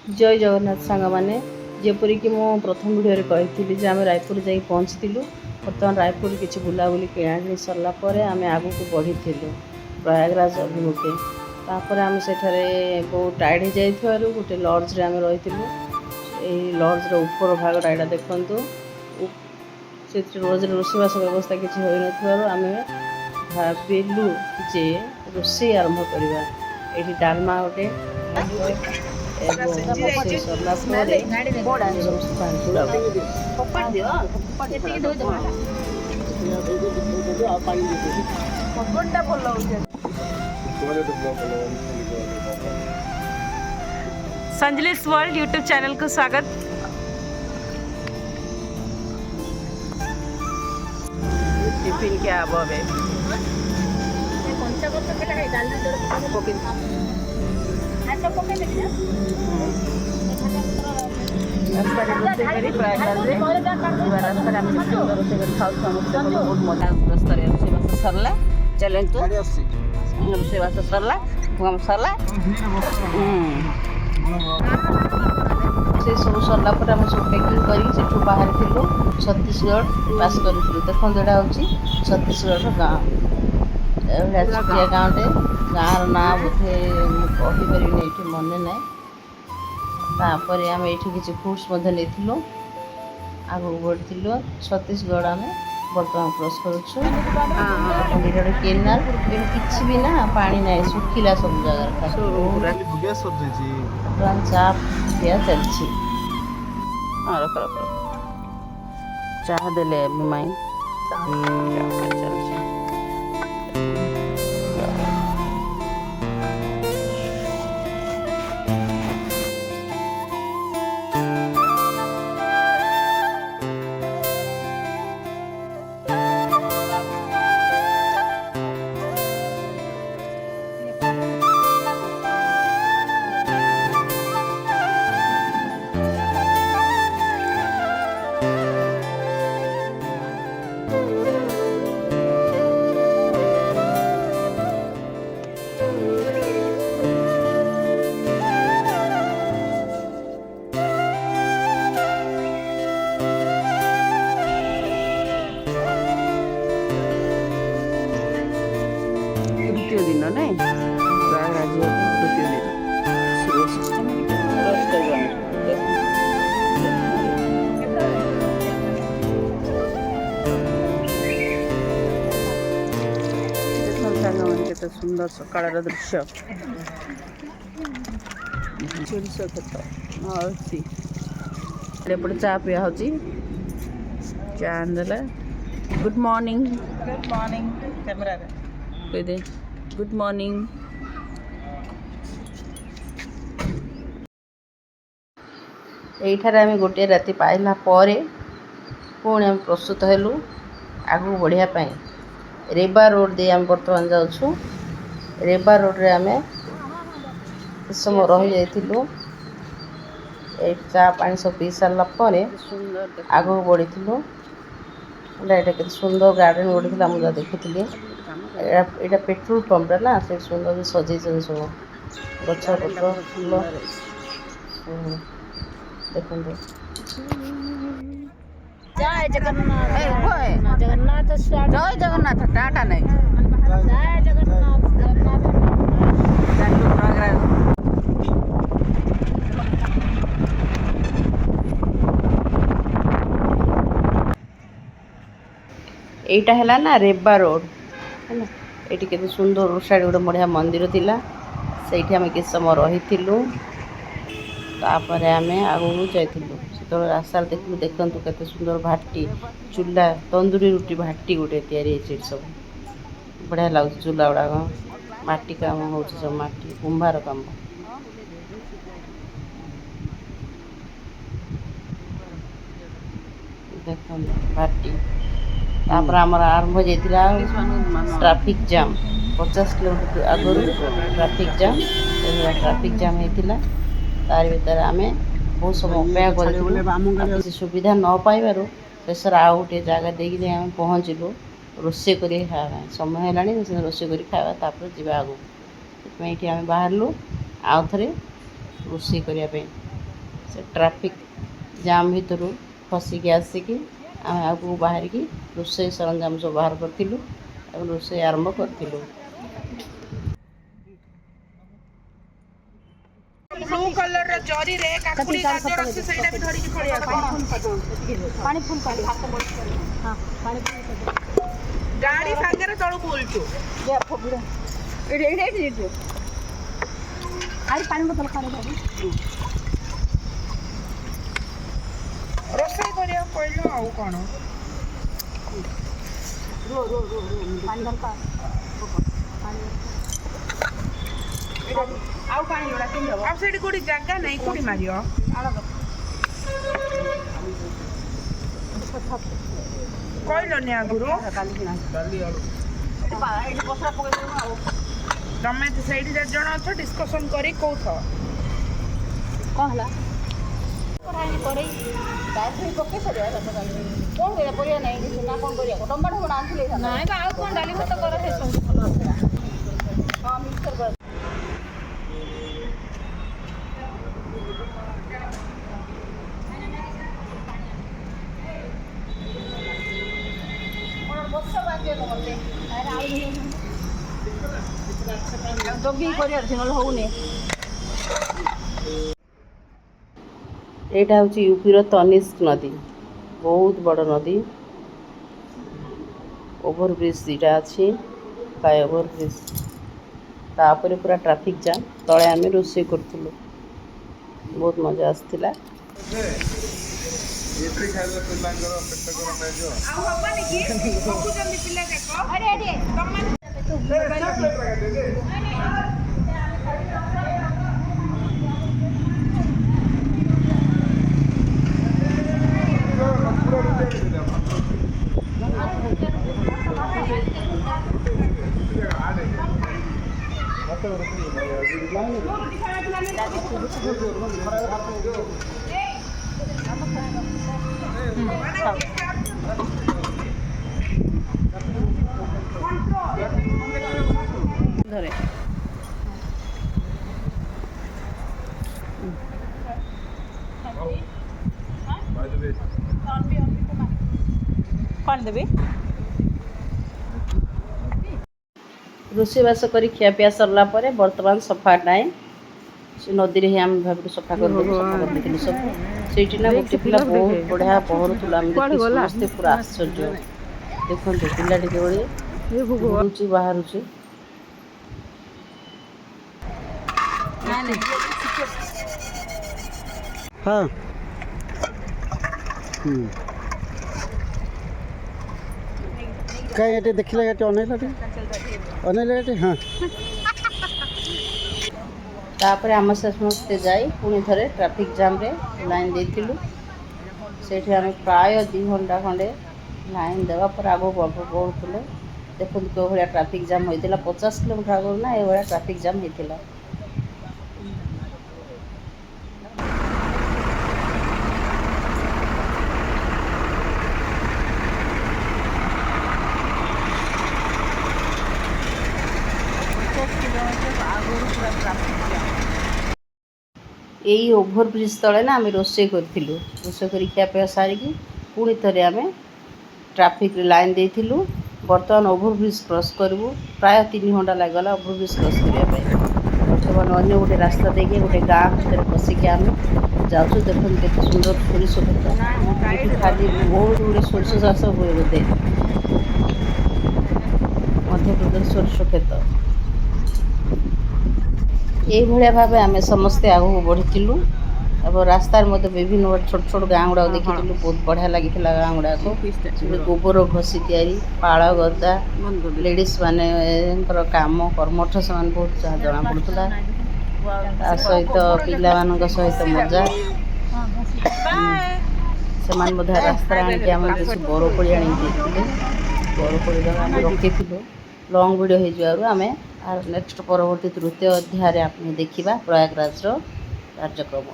जय जगन्नाथ सांग मैंने जेपरिक मो प्रथम वीडियो कही आम रायपुर जा पहुँचलु। बर्तमान रायपुर किसी बुलाबुली किणाकिणी सरलापर आम आग को बढ़ी प्रयागराज अभिमुखे। तापर आम सेठारे बहुत टायर्ड हो जाइथिबारु गोटे लॉज रे आम रही। लॉज रो ऊपर भागटा यहाँ देखु से लॉज रोषेवास व्यवस्था किसी हो नथिबारु आम भाविलु जे रोषे आरंभ करवा। ये डालमा गोटे सरला संजलिस वर्ल्ड यूट्यूब चैनल को स्वागत। टिफिन क्या अब सरला चलतु रोषेवास सरला सरला से सब सरला सब पैकिंग कर बाहर थी छत्तीसगढ़ पास करूँ। देखो यहाँ हूँ छत्तीसगढ़ गाँव छुटिया गाँवटे गाँव ना बोधे कहीपर ये मन ना। तापर आम ये किसी फ्रुट्स नहीं आगे बढ़ी छत्तीसगढ़ आम बर्तमान क्रॉस करुँ। केनाल किसी भी ना पानी ना सुखिला सब जगह चा पिया चलती चाह देले माई चलती। तृतीय दिन नहीं प्रयागराज तृतीय दिन केते सुंदर सकाळ दृश्य सोरिष खेत एपटे चा पिया हो चा आंदला। गुड मॉर्निंग कैमरा दे गुड मॉर्निंग। यहीठार आम गोटे राति पाइला पुणी आम प्रस्तुत हेलु आगू बढ़िया। रेबा रोड दे आम बर्तमान जाऊँ। रेबा रोड रे आम समय रही जाइलु चा पानी सब पी सारापर आगू बढ़ी। ये सुंदर गार्डन गोटे थी मुझे देखी यहाँ पेट्रोल पंप ना से सुंदर सजे सब गछ पत्र फूल देखो। जय जगन्नाथ जय जगन्नाथ टाटा नहीं जय जगन्नाथ यहीटा है ना रेबा रोड है ना। ये केते सुंदर रोड साइड गोटे बढ़िया मंदिर थिला से आम किस समय रही। तापर आम आगू जाइलु से रास्ता देखलु देखु केते सुंदर भाटी चूल्हा तंदूरी रुटी भाटी गोटे या सब बढ़िया लगे। चूल्हा गुड़ाक माटी काम हो सब माटी कुंभार काम देख भाटी। तापर आमर आरंभ जाइला ट्रैफिक जाम 50 किलोमीटर आगुरी ट्रैफिक जाम होता। तार भर आम बहुत समय अपेक्षा कर किसी सुविधा न पाइबार शेष आउ गोटे जगह देखिए आम पहुँचलु रोषे कर खावा समय है रोषे कर खावा जी आगू ये आम बाहर आउ थे रोषे करने। से ट्रैफिक जाम भितर फसिकी आसिकी आम आगू बाहरिकी रोषे सरंजाम सब बाहर करूँ और रोषे आरंभ करूँ। ब्लू कलर रो जरी रे काकुडी गाजर से सेटा भी धरि के पड़ी पानी फुल कर हां पानी फुल गाड़ी सागरे तळु बोलछु जे फबिरा एडे आइ पानी बोतल खाने दे रोसई करिया कोइलो आउ कोन रो पानी दरका पानी आउ पानी लोड़ा किन दबो अब सेडी कोडी जगह नहीं कोडी मारियो आला कोइलो ने आगुरो डाली आलू एडी बसरा पके दो आउ तमे तो सेडी जण अछ डिस्कशन करी कोथ कहला पढ़ाई पड़े डायरी पके सरिया कोन करे परिया नहीं ना कोन करिया टमाटो बना आनथले नहीं बा आउ कोन डाली मत कर हे सब भलो हां मिक्सर कर एटा हूँ यूपीर तनिष्क नदी बहुत बड़ नदी ओभरब्रिज दुटा अच्छी फ्लाई ओभरब्रिज तापर पूरा ट्रैफिक जाम तले आम रोषे करूँ बहुत मजा आसला। धरे कौन देवी रोषेबास कर खियापिया सरला बर्तमान सफा टाइम से नदी रे हम भाभी सफा कर सब सेठी ना गोटे पिला बहुत बढ़िया पहरुला समस्ते पूरा आश्चर्य देखो पिला टे बड़ी बाहर हाँ कहीं देखिले अनेला हाँ तापर आम समस्ते जाई पुणी थे ट्रैफिक जाम रे लाइन देथिलु सेठी आम प्राय 2 घंटा खंडे लाइन देवा पर आगो बढ़ुले देखो क्यों भाया ट्रैफिक जाम होता 50 किलोमीटर आगु ना ये ट्रैफिक जाम होता। यही ओभरब्रिज तले ना आम रोषे करूँ रोषे कर खियापिया सारिकी पुणी थे आम ट्रैफिक लाइन देथिलु बर्तमान ओभरब्रिज क्रॉस करूँ प्राय 3 घंटा लगला ओभरब्रिज क्रॉस करने बर्तमान अन्य गोटे रास्ता देखिए गोटे गाँ भर पशिकी आम जाऊँ देखते केते सुंदर सोरिष खेत खाली बहुत गुड़े सोरिष चाष हुए बोधे मध्यप्रदेश सोरिष खेत ये भाव आम समस्ते आगू बढ़ीलु अब रास्तार मत विभिन्न छोट छोट गाँ गुड़ा देखी बहुत बढ़िया लगी गाँ गुड़ा को गोबर घसी पाड़ गदा लेडीज माने काम कर्मठ से बहुत जना पड़ूला सहित पिला सहित मजा से रास्ता आनिक आम बरकोड़ी आनी बरकोड़ी रखी लंग भिडियो हो आम नेक्स्ट परवर्ती तृतीय अध्याय आप देखा प्रयागराज कार्यक्रम।